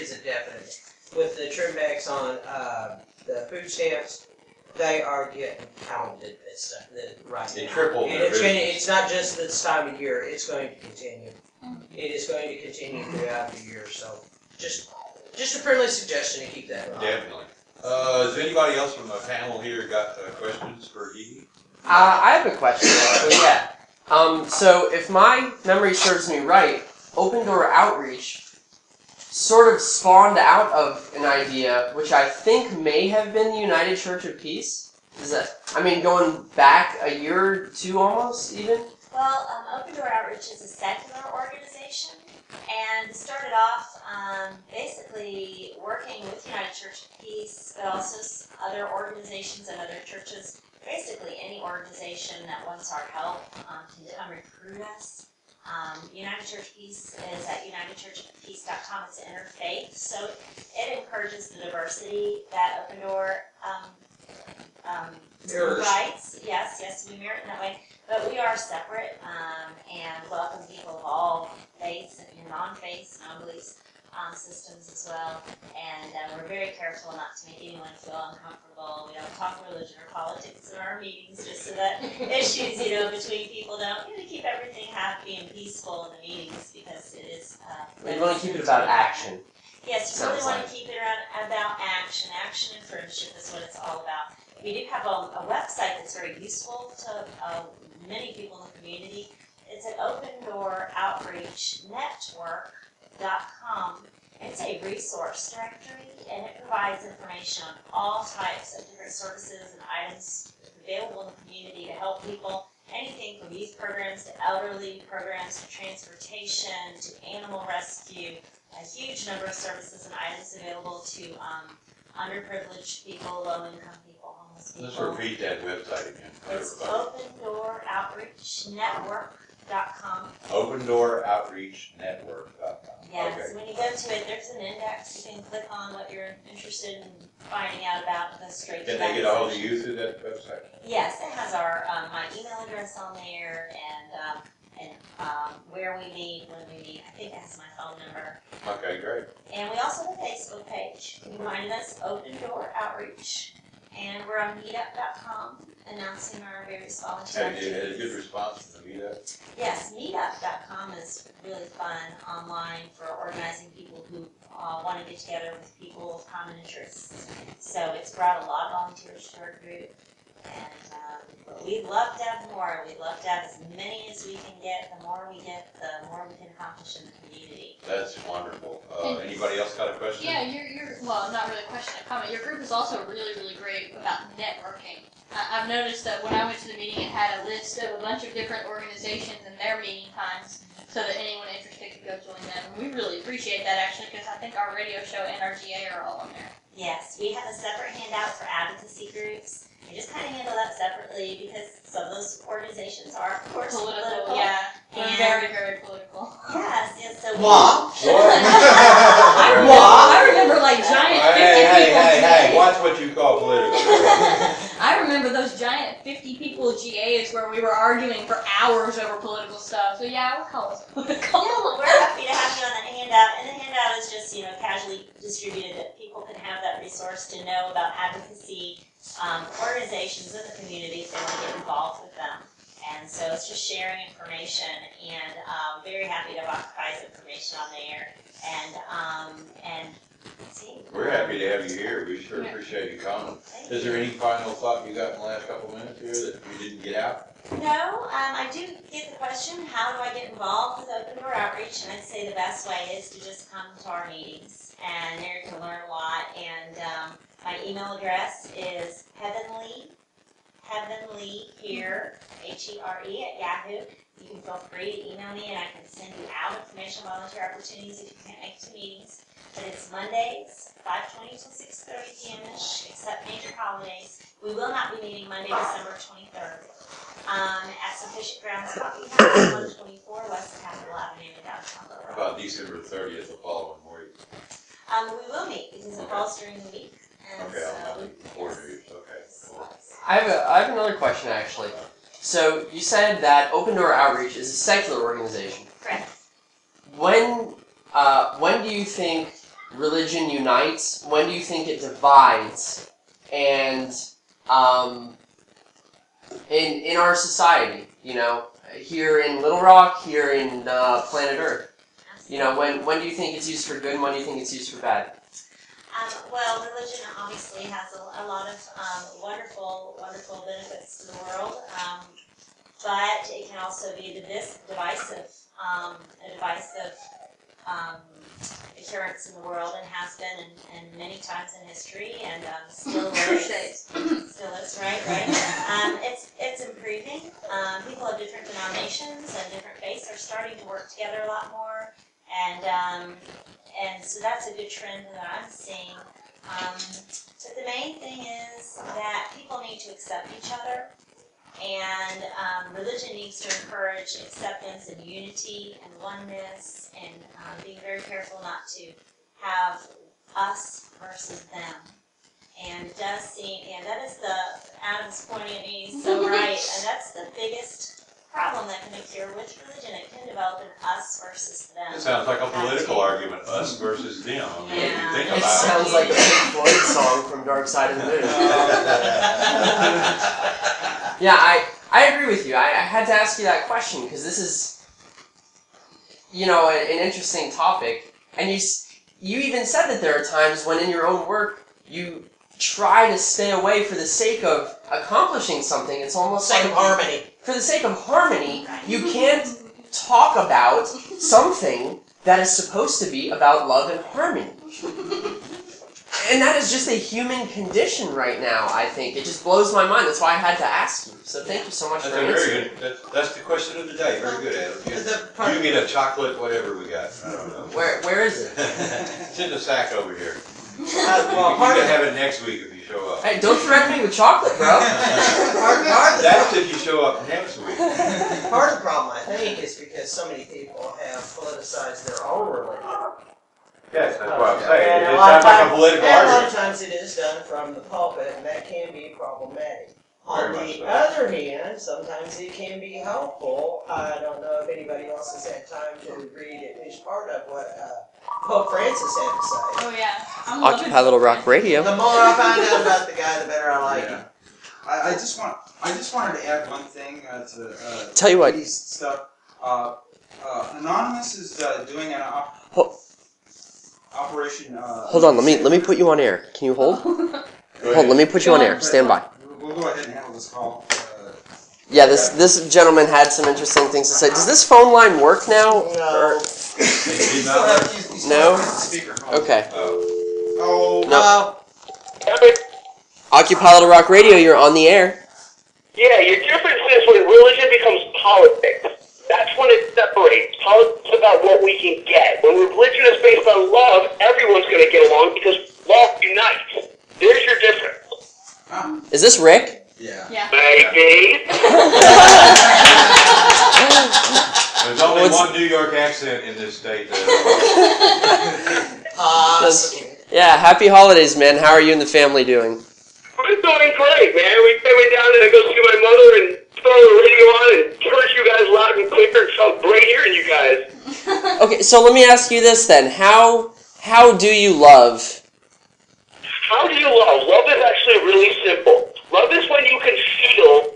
is a definite, with the trim backs on the food stamps, they are getting pounded this stuff right now. It tripled And their it's business. not just this time of year, it's going to continue. It is going to continue throughout the year, so just a friendly suggestion to keep that in mind. Definitely. Has anybody else from the panel here got questions for Dee? I have a question, actually, yeah. So if my memory serves me right, Open Door Outreach sort of spawned out of an idea, which I think may have been the United Church of Peace. Is that, I mean, going back a year or two almost, even? Well, Open Door Outreach is a secular organization, and started off basically working with United Church of Peace, but also other organizations and other churches. Basically, any organization that wants our help can come recruit us. United Church of Peace is at unitedchurchofpeace.com. It's interfaith, so it encourages the diversity that Open Door Mirrors. rights. Yes, we mirror it in that way. But we are separate and welcome people of all faiths and non-faiths, non-beliefs systems as well. And we're very careful not to make anyone feel uncomfortable. We don't talk religion or politics in our meetings, just so that issues, between people don't. Keep everything happy and peaceful in the meetings, because it is. We want to keep it about action. Yes, you really Sounds want like. to keep it about action. Action and friendship is what it's all about. We do have a website that's very useful to many people in the community. It's at opendooroutreachnetwork.com. It's a resource directory, and it provides information on all types of different services and items available in the community to help people. Anything from youth programs to elderly programs to transportation to animal rescue. A huge number of services and items available to underprivileged people, low-income people, homeless people. Let's repeat that website again for It's everybody. meetup.com. OpenDoorOutreachNetwork.com. Yes, Okay. when you go to it, there's an index. You can click on what you're interested in finding out about the straight. Can they get a hold of you through that website? Yes, it has our my email address on there and where we meet, when we meet. I think it has my phone number. Okay, great. And we also have a Facebook page. You can find us Open Door Outreach, and we're on Meetup.com announcing our various volunteer Have you had a activities. good response from the meetup? Yes, Meetup.com is really fun online for organizing people who want to get together with people with common interests. So it's brought a lot of volunteers to our group, and we'd love to have more. We'd love to have as many as we can get. The more we get, the more we can accomplish in the community. That's wonderful. Anybody else got a question? Yeah, well, not really a question, a comment. Your group is also really, really great about networking. I've noticed that when I went to the meeting, it had a list of a bunch of different organizations and their meeting times, so that anyone interested could go join them. And we really appreciate that, actually, because I think our radio show and our GA are all on there. Yes, we have a separate handout for advocacy groups. We just kind of handle that separately because some of those organizations are, of course, political. Yeah, they're And very, very political. yes, so What? I remember like giant 50 people. Hey, watch what you call political. I remember those giant 50 people GAs where we were arguing for hours over political stuff. So yeah, I would call us political. we're happy to have you on that handout. And the handout is just, casually distributed that people can have that resource to know about advocacy organizations in the community if they want to get involved with them. And so it's just sharing information, and very happy to have Occupy's information on there. And see. We're happy to have you here. We sure appreciate you coming. Is there any final thought you got in the last couple of minutes here that we didn't get out? No, I do get the question, how do I get involved with Open Door Outreach? And I'd say the best way is to just come to our meetings, and there you can learn a lot. And my email address is heavenlyhere, HERE, @Yahoo. You can feel free to email me, and I can send you out information on volunteer opportunities if you can't make it to meetings. But it's Mondays, 5:20 till 6:30 p.m.-ish, except major holidays. We will not be meeting Monday, December 23rd. At Sufficient Grounds Coffee House, 124 West Capitol Avenue in downtown Little Rock. About December 30th, the following week. We will meet because it falls during the week. And Okay, so, I'll have the orders. Okay, cool. I have another question actually. So you said that Open Door Outreach is a secular organization. Correct. When do you think religion unites? When do you think it divides? And in our society, here in Little Rock, here in planet Earth, when do you think it's used for good and when do you think it's used for bad? Well, religion obviously has a lot of wonderful benefits to the world, but it can also be divisive occurrence in the world, and has been and many times in history, and still is. Still is, right? It's improving. People of different denominations and different faiths are starting to work together a lot more, and so that's a good trend that I'm seeing. But the main thing is that people need to accept each other, and religion needs to encourage acceptance and unity and oneness, and being very careful not to have us versus them. And it does seem, and that is Adam's pointing at me, he's so right, and that's the biggest problem that can occur with religion. It can develop an us versus them. It sounds like a political argument, us versus them. I mean, if you think It about sounds like a Pink Floyd song from Dark Side of the Moon. Yeah, I agree with you. I had to ask you that question because this is, an interesting topic. And you even said that there are times when in your own work you try to stay away for the sake of accomplishing something. It's almost Sake of harmony. For the sake of harmony, you can't talk about something that is supposed to be about love and harmony. And that is just a human condition right now, I think. It just blows my mind. That's why I had to ask you. So thank you so much That's for a answering. very good. That's the question of the day. Very good, Adam. You get a chocolate, whatever we got. I don't know. Where is it? It's in the sack over here. You Well, can have it next week if you show up. Hey, don't threaten me with chocolate, bro. That's if you show up next week. Part of the problem, I think, is because so many people have politicized their own religion. Yes, that's what I'm saying. And It a lot sounds of like a times- political and a lot of argument. times it is done from the pulpit, and that can be problematic. On Very much the so. other hand, sometimes it can be helpful. I don't know if anybody else has had time to read at least part of what Pope Francis had to say. Oh yeah. I'm loving Occupy Little Rock The Radio. more I find out about the guy, the better I like him. I just wanted to add one thing to Tell you what. Katie's stuff. Anonymous is doing an operation. Hold on, let me put you on air. Can you hold? Go Hold, let me put you on Go air. on. Stand by. We'll go ahead and handle this call. Yeah, this gentleman had some interesting things to say. Does this phone line work now? No. Did not work? No? Speakerphone. Okay. Oh. Oh. No. Occupy Little Rock Radio, you're on the air. Yeah, your difference is when religion becomes politics. That's when it separates. Politics is about what we can get. When religion is based on love, everyone's going to get along because love unites. There's your difference. Is this Rick? Yeah. Yeah. Maybe. There's only What's- one New York accent in this state. Yeah, happy holidays, man. How are you and the family doing? We're doing great, man. We went down there to go see my mother and throw the radio on and heard you guys loud and clear. It felt great hearing you guys. Okay, so let me ask you this then. How do you love? How do you love? Love is actually really simple. Love is when you can feel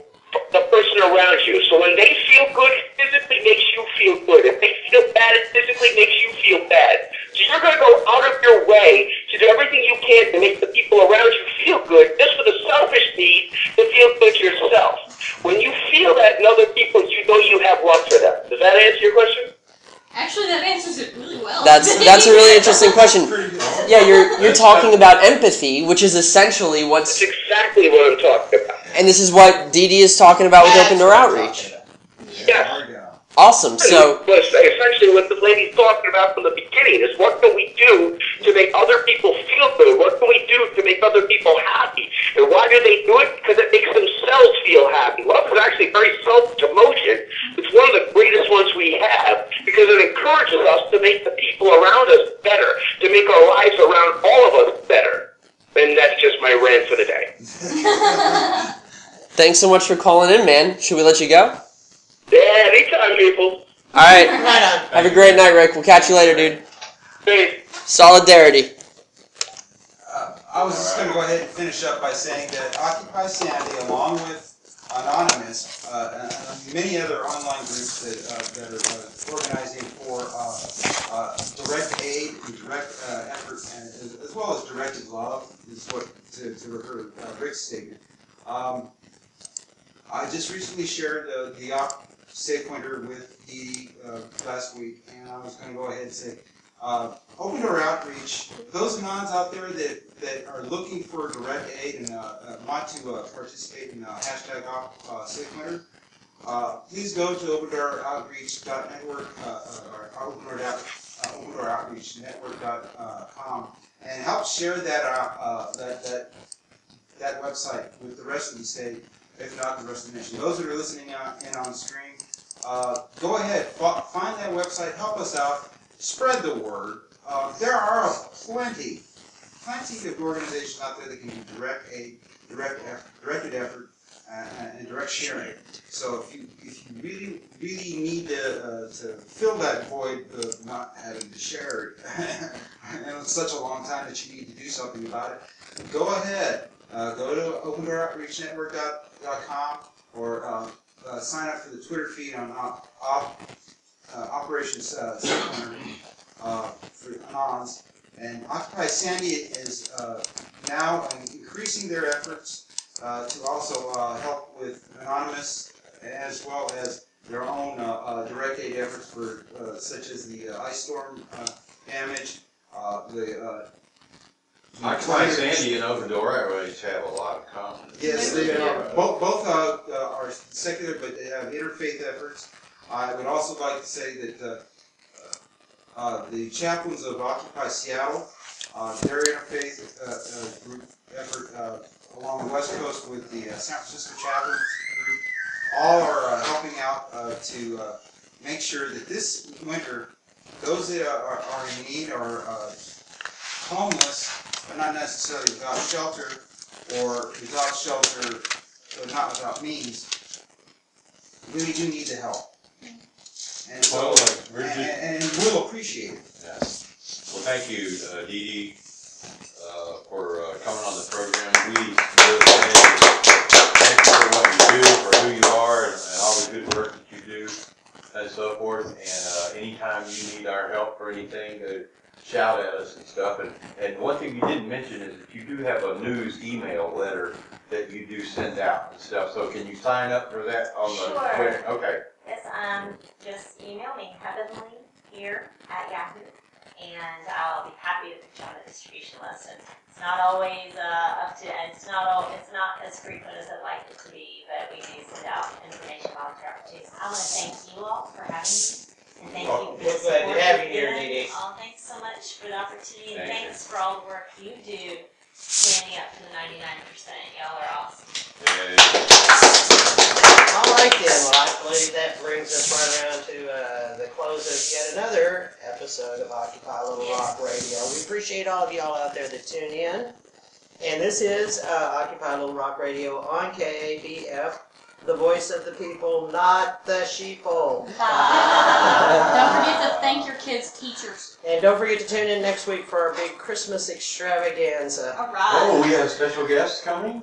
the person around you. So when they feel good, it physically makes you feel good. If they feel bad, it physically makes you feel bad. So you're going to go out of your way to do everything you can to make the people around you feel good, just for the selfish need to feel good yourself. When you feel that in other people, you know you have love for them. Does that answer your question? Actually, that answers it really well. That's a really interesting question. Pretty good. Yeah, you're talking about empathy, which is essentially what's, That's exactly what I'm talking about. and this is what Dee Dee is talking about with Open Door Outreach. Yes. There we go. Awesome. So But essentially what the lady's talking about from the beginning is what can we do to make other people feel good? What can we do to make other people happy? And why do they do it? Because it makes themselves feel happy. Love is actually very self-promotion. It's one of the greatest ones we have because it encourages us to make the people around us better, to make our lives around all of us better. And that's just my rant for the day. thanks so much for calling in, man. Should we let you go? Yeah, anytime, people. All right. Right on. Have a great night, Rick. We'll catch you later, dude. Peace. Solidarity. I was just going to go ahead and finish up by saying that Occupy Sandy, along with Anonymous and many other online groups that are organizing for direct aid and direct effort, as well as directed love, is what to refer to Rick's statement. I just recently shared the Safe Pointer with Dee last week, and I was going to go ahead and say, Open Door Outreach, those anons out there that are looking for direct aid and want to participate in hashtag Safe Pointer, please go to opendooroutreach.network or opendooroutreachnetwork.com and help share that website with the rest of the state, if not the rest of the nation. Those that are listening in on stream, go ahead, find that website, help us out, spread the word. There are plenty of organizations out there that can do direct aid, directed effort, and direct sharing. So if you really need to fill that void of not having to share it, and it's such a long time that you need to do something about it, go ahead. Go to opendooroutreachnetwork.com or sign up for the Twitter feed on Operation Safe for Anons. And Occupy Sandy is now increasing their efforts to also help with Anonymous, as well as their own direct aid efforts for such as the ice storm damage, Occupy Sandy and Open Door Outreach have a lot of common. Yes, they are. Both are secular, but they have interfaith efforts. I would also like to say that the chaplains of Occupy Seattle Their interfaith group effort along the West Coast with the San Francisco Chaplains group, all are helping out to make sure that this winter, those that are in need or homeless, but not necessarily without shelter, or without shelter, but not without means, really do need the help. And so, and we'll appreciate it. Yes. Well, thank you, Dee Dee, for coming on the program. We really thank you for what you do, for who you are, and all the good work that you do, and so forth. And anytime you need our help for anything, shout at us and stuff. And one thing you didn't mention is that you do have a news email letter that you do send out and stuff. So can you sign up for that on the Sure. Okay. Yes, just email me, heavenlyhere@yahoo, and I'll be happy to put you on the distribution list. And it's not always it's not as frequent as I'd like it to be, but we do send out information volunteer opportunities. I want to thank you all for having me, and thank you for the We're glad support to have you you've here, given. Dee Dee. Oh, thanks so much for the opportunity, and Thank you. thanks for all the work you do standing up for the 99%. Y'all are awesome. All right then, well I believe that brings us right around to the close of yet another episode of Occupy Little Rock Radio. We appreciate all of y'all out there that tune in. And this is Occupy Little Rock Radio on KABF, the voice of the people, not the sheeple. Don't forget to thank your kids' teachers. And don't forget to tune in next week for our big Christmas extravaganza. All right. Oh, we have special guests coming?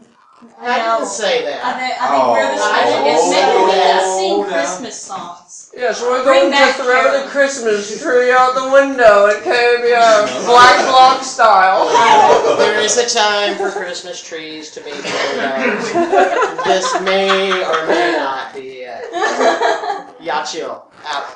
I didn't say that. I think we're the special guests. Maybe we can sing Christmas songs. Yeah, so we're Bring going to back throw carols. the Christmas tree out the window at KBF, Black Bloc style. There is a time for Christmas trees to be blown out. This may or may not be Yachio out.